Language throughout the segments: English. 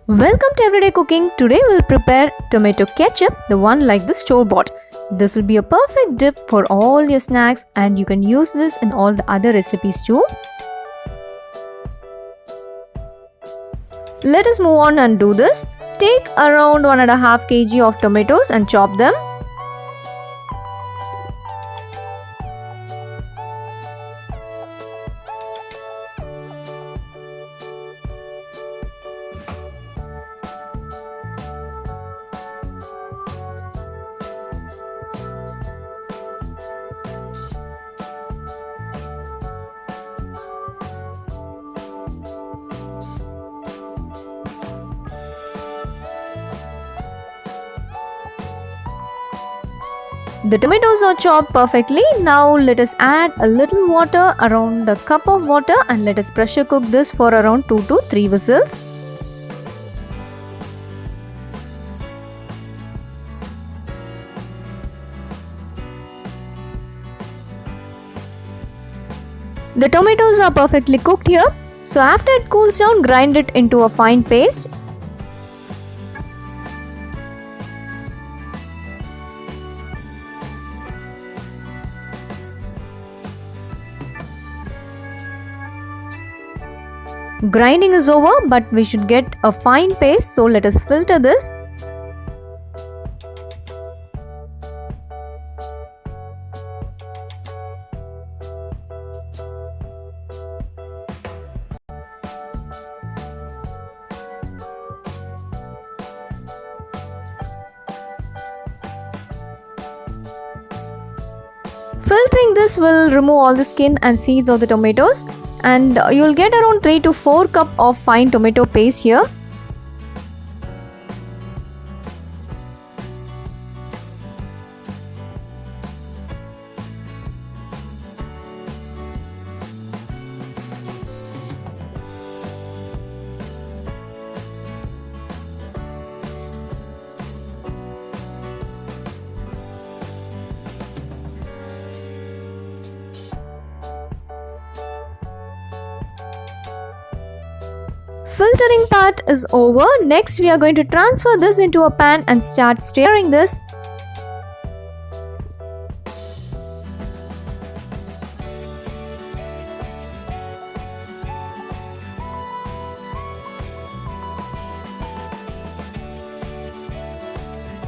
Welcome to Everyday Cooking. Today we'll prepare tomato ketchup, the one like the store-bought. This will be a perfect dip for all your snacks and you can use this in all the other recipes too. Let us move on and do this. Take around 1.5 kg of tomatoes and chop them. The tomatoes are chopped perfectly. Now let us add a little water, around a cup of water, and let us pressure cook this for around 2 to 3 whistles. The tomatoes are perfectly cooked here. So after it cools down, grind it into a fine paste. Grinding is over, but we should get a fine paste, so let us filter this. Filtering this will remove all the skin and seeds of the tomatoes, and you'll get around 3 to 4 cup of fine tomato paste here. Filtering part is over. Next we are going to transfer this into a pan and start stirring this.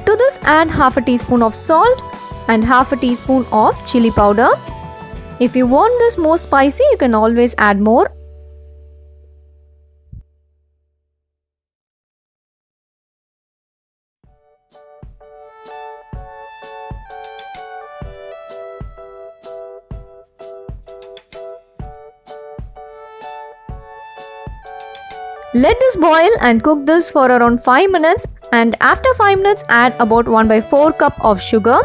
To this add half a teaspoon of salt and half a teaspoon of chili powder. If you want this more spicy, you can always add more. Let this boil and cook this for around 5 minutes, and after 5 minutes add about 1/4 cup of sugar.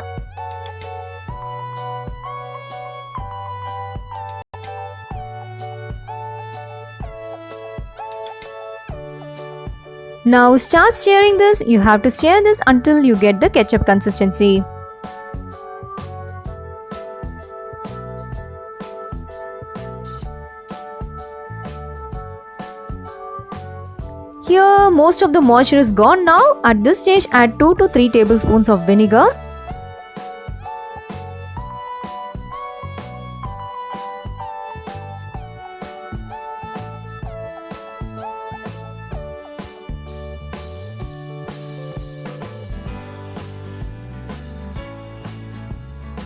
Now start stirring this. You have to stir this until you get the ketchup consistency. Here most of the moisture is gone now. At this stage add 2 to 3 tablespoons of vinegar.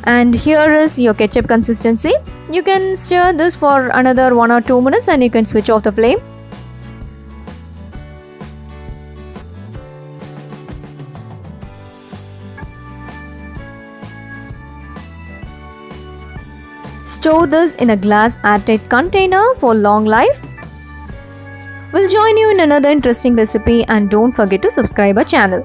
And here is your ketchup consistency. You can stir this for another 1 or 2 minutes and you can switch off the flame. Store this in a glass airtight container for long life. We'll join you in another interesting recipe, and don't forget to subscribe our channel.